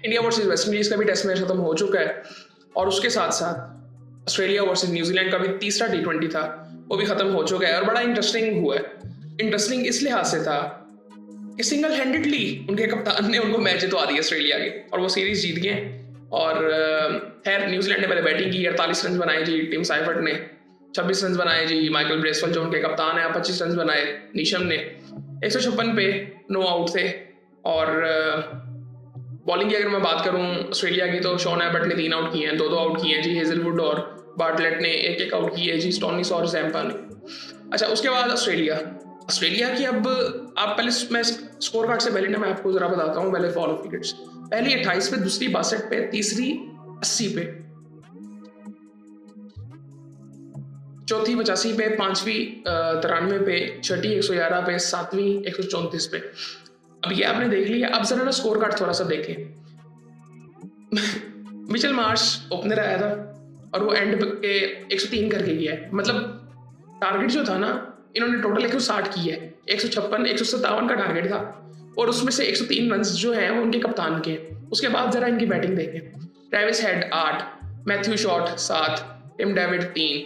India versus West Indies का भी test match खत्म हो चुका है और उसके साथ साथ ऑस्ट्रेलिया वर्सेस न्यूजीलैंड का भी तीसरा T20 था, वो भी खत्म हो चुका है और बड़ा इंटरेस्टिंग हुआ है। इंटरेस्टिंग इस लिहाज से था कि सिंगल हैंडेडली उनके कप्तान ने उनको मैच जितवा दिया ऑस्ट्रेलिया के और वो सीरीज जीत गए। और खैर न्यूजीलैंड ने पहले बैटिंग की, 48 रन बनाए जी टिम साइफर्ट ने, 26 रन बनाए जी माइकल ब्रेसवेल जो उनके कप्तान है, 25 रन बनाए नीशम ने, 156 पे नो आउट थे। और बॉलिंग की अगर मैं बात करूं ऑस्ट्रेलिया की तो शॉन एबट ने 3 आउट किए हैं, 2 आउट किए हैं जी हेजलवुड और बार्टलेट ने 1 आउट किए जी स्टोनिस और जैम्पा ने। अच्छा, उसके बाद ऑस्ट्रेलिया की अब आप पहले मैं स्कोर कार्ड से पहले ना मैं आपको जरा बताता हूँ पहले फॉलो विकेट्स। पहली 28 पे, दूसरी 62 पे, तीसरी 80 पे, चौथी 85 पे, पांचवी 93 पे, छठी 111 पे, सातवीं 134 पे। अब ये आपने देख लिया। अब जरा ना स्कोर कार्ड थोड़ा सा देखें। मिचेल मार्श ओपनर आया था और वो एंड पे 103 करके गया है। मतलब टारगेट जो था ना, इन्होंने टोटल 160 की है, 156 157 का टारगेट था और उसमें से 103 रन जो है वो उनके कप्तान के। उसके बाद जरा इनकी बैटिंग देखें। Travis Head 8, Matthew Short 7, Tim David 3,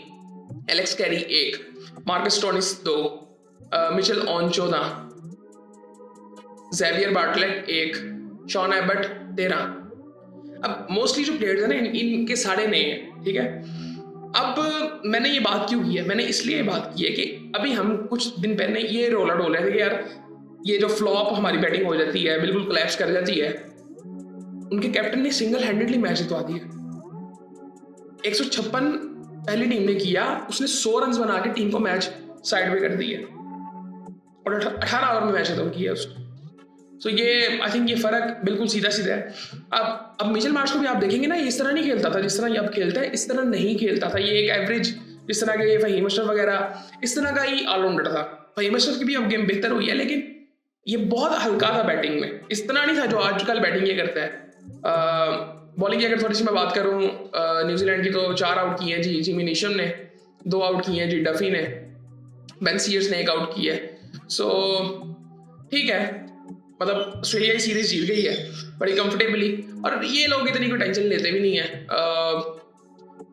Alex Carey 1, Marcus Stoinis 2, Mitchell Owen 14, Xavier Bartlett 1, Sean Abbott 13। अब मोस्टली जो प्लेयर्स हैं ना इनके सारे नए हैं, ठीक है। अब मैंने ये बात क्यों की है? मैंने इसलिए बात की है कि अभी हम कुछ दिन पहले ये रोला डोल रहे थे कि यार ये जो फ्लॉप हमारी बैटिंग हो जाती है, बिल्कुल कोलैप्स कर जाती है, उनके कैप्टन ने सिंगल हैंडेडली मैच जितवा दिया। 156 पहली टीम ने किया, उसने 100 रन बना के टीम को मैच साइड में कर दिया और 18 ओवर में मैच खत्म किया उसने। तो ये आई थिंक ये फर्क बिल्कुल सीधा सीधा है। अब मिचेल मार्श को भी आप देखेंगे ना, इस तरह नहीं खेलता था जिस तरह ये अब खेलता है, इस तरह नहीं खेलता था। ये एक एवरेज जिस तरह के फहीम अशरफ वगैरह इस तरह का ही ऑलराउंडर था। फहीम अशरफ की भी अब गेम बेहतर हुई है, लेकिन ये बहुत हल्का था बैटिंग में, इस तरह नहीं था जो आजकल बैटिंग ये करता है। बॉलिंग की अगर थोड़ी सी मैं बात करूँ न्यूजीलैंड की, तो 4 आउट किए हैं जी जिमी नीशम ने, 2 आउट किए हैं जी डफी ने, बेन सीयर्स ने 1 आउट किया है। सो ठीक है, मतलब ऑस्ट्रेलिया की सीरीज जीत गई है बड़ी कंफर्टेबली और ये लोग इतनी कोई टेंशन लेते भी नहीं है।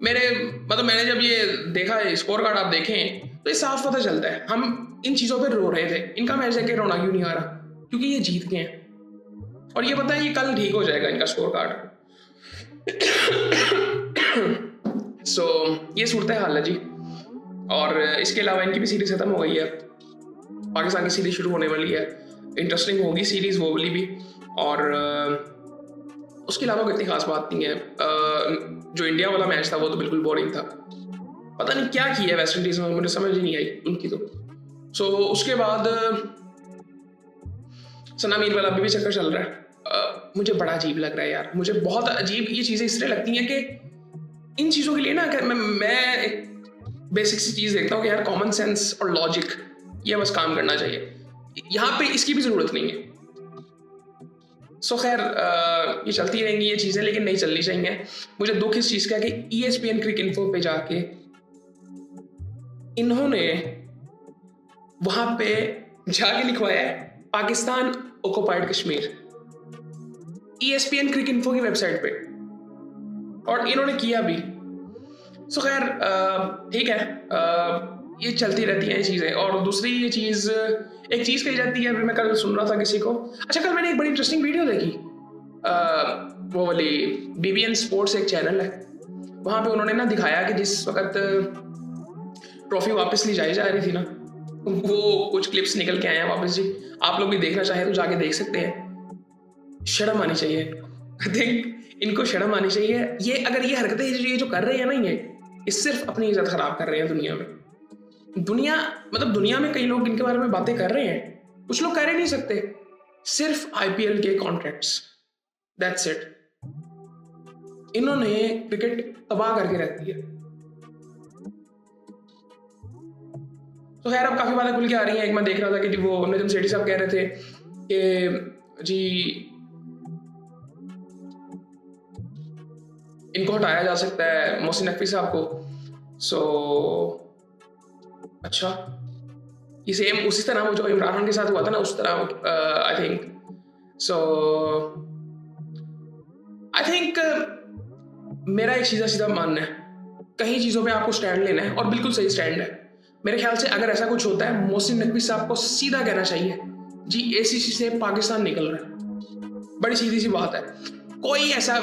मैंने जब ये देखा है स्कोर कार्ड आप देखें तो ये साफ पता चलता है हम इन चीज़ों पे रो रहे थे। इनका मैच देख के रोना क्यों नहीं आ रहा? क्योंकि ये जीत गए हैं और ये पता है ये कल ठीक हो जाएगा इनका स्कोर कार्ड। सो ये सूरत हाल है जी। और इसके अलावा इनकी भी सीरीज खत्म हो गई है, पाकिस्तान की सीरीज शुरू होने वाली है, इंटरेस्टिंग होगी सीरीज वो वाली भी। और उसके अलावा कोई इतनी खास बात नहीं है। जो इंडिया वाला मैच था वो तो बिल्कुल बोरिंग था, पता नहीं क्या किया वेस्ट इंडीज में, मुझे समझ ही नहीं आई उनकी तो। सो उसके बाद सना मीर वाला अभी भी चक्कर चल रहा है। मुझे बड़ा अजीब लग रहा है यार, मुझे बहुत अजीब ये चीज़ें इसलिए लगती हैं कि इन चीज़ों के लिए ना मैं एक बेसिक सी चीज़ देखता हूँ कि यार कॉमन सेंस और लॉजिक ये बस काम करना चाहिए, यहाँ पे इसकी भी ज़रूरत नहीं है। सो खैर ये चलती रहेंगी ये चीज़ें, लेकिन नहीं चलनी चाहिए। मुझे दुख इस चीज़ का है कि ESPN क्रिक इन्फो पे जाके इन्होंने वहाँ पे जाके लिखवाया है पाकिस्तान ऑक्युपाइड कश्मीर, ESPN क्रिक इन्फो की वेबसाइट पे, और इन्होंने किया भी। सो खैर ठीक है, ये चलती रहती हैं ये चीज़ें। और दूसरी ये चीज़, एक चीज़ कही जाती है, मैं कल सुन रहा था किसी को, अच्छा कल मैंने एक बड़ी इंटरेस्टिंग वीडियो देखी, वो वाली BBN स्पोर्ट्स एक चैनल है, वहाँ पे उन्होंने ना दिखाया कि जिस वक्त ट्रॉफी वापस ली जा रही थी ना, वो कुछ क्लिप्स निकल के आए हैं वापस जी। आप लोग भी देखना चाहें तो जाके देख सकते हैं। शर्म आनी चाहिए, आई थिंक इनको शर्म आनी चाहिए। ये अगर ये हरकतें ये जो कर रहे हैं ना, ये सिर्फ अपनी इज्जत खराब कर रहे हैं दुनिया में। दुनिया में कई लोग इनके बारे में बातें कर रहे हैं, कुछ लोग कर ही नहीं सकते, सिर्फ IPL के कॉन्ट्रैक्ट्स, दैट्स इट। इन्होंने क्रिकेट तबाह करके रख दिया। तो खैर अब काफी बातें खुल के आ रही हैं। एक मैं देख रहा था कि वो नजम सेठी साहब कह रहे थे कि जी इनको हटाया जा सकता है, मोहसिन नकवी साहब को। सो अच्छा, ये सेम उसी तरह जो इमरान खान के साथ हुआ था ना, उस तरह I think. So I think मेरा एक सीधा मानना है, कई चीज़ों पे आपको स्टैंड लेना है और बिल्कुल सही स्टैंड है। मेरे ख्याल से अगर ऐसा कुछ होता है, मोहसिन नकवी साहब को सीधा कहना चाहिए जी ACC से पाकिस्तान निकल रहा है। बड़ी सीधी सी बात है। कोई ऐसा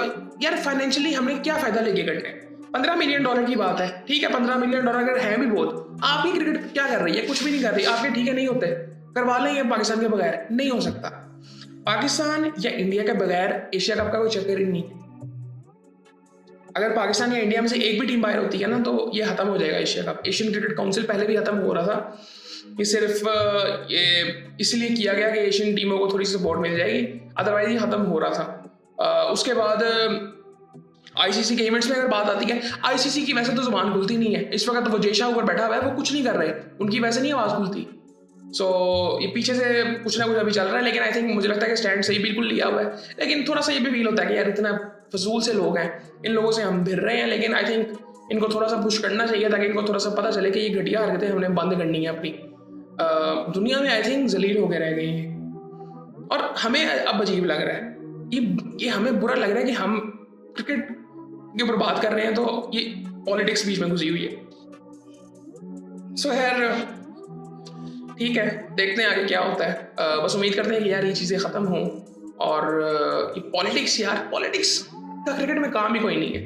यार फाइनेंशियली हमें क्या फ़ायदा लेके करना है? $15 मिलियन की बात है, ठीक है, $15 मिलियन अगर है भी बहुत, आपकी क्रिकेट क्या कर रही है? कुछ भी नहीं कर रही। आपके ठीक है नहीं होते, करवा लेंगे पाकिस्तान के बगैर, नहीं हो सकता। पाकिस्तान या इंडिया के बगैर एशिया कप का कोई चक्कर ही नहीं। अगर पाकिस्तान या इंडिया में से एक भी टीम बाहर होती है ना, तो ये खत्म हो जाएगा Asia cup. Asian cricket council पहले भी खत्म हो रहा था, ये सिर्फ ये इसलिए किया गया कि एशियन टीमों को थोड़ी सपोर्ट मिल जाएगी, अदरवाइज ये खत्म हो रहा था। उसके बाद ICC के इवेंट्स में अगर बात आती है, ICC की वैसे तो जुबान खुलती नहीं है। इस वक्त वो जेशा ऊपर बैठा हुआ है, वो कुछ नहीं कर रहे, उनकी वैसे नहीं आवाज़ खुलती। ये पीछे से कुछ ना कुछ अभी चल रहा है, लेकिन आई थिंक मुझे लगता है कि स्टैंड सही बिल्कुल लिया हुआ है। लेकिन थोड़ा सा ये भी फील होता है कि यार इतना फजूल से लोग हैं, इन लोगों से हम भिड़ रहे हैं। लेकिन आई थिंक इनको थोड़ा सा पुश करना चाहिए ताकि इनको थोड़ा सा पता चले कि ये घटिया हरकतें हमने बंद करनी है अपनी। दुनिया में आई थिंक जलील होकर रह गए हैं और हमें अब अजीब लग रहा है, ये हमें बुरा लग रहा है कि हम क्रिकेट के ऊपर बात कर रहे हैं तो ये पॉलिटिक्स बीच में घुसी हुई है। खैर ठीक है, देखते हैं आगे क्या होता है। बस उम्मीद करते हैं कि यार ये चीज़ें ख़त्म हों और ये पॉलिटिक्स का क्रिकेट में काम ही कोई नहीं है।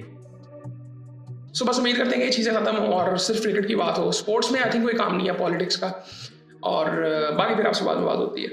बस उम्मीद करते हैं कि ये चीज़ें ख़त्म हो और सिर्फ क्रिकेट की बात हो। स्पोर्ट्स में आई थिंक कोई काम नहीं है पॉलिटिक्स का। और बाकी फिर आपसे बाद में बात होती है।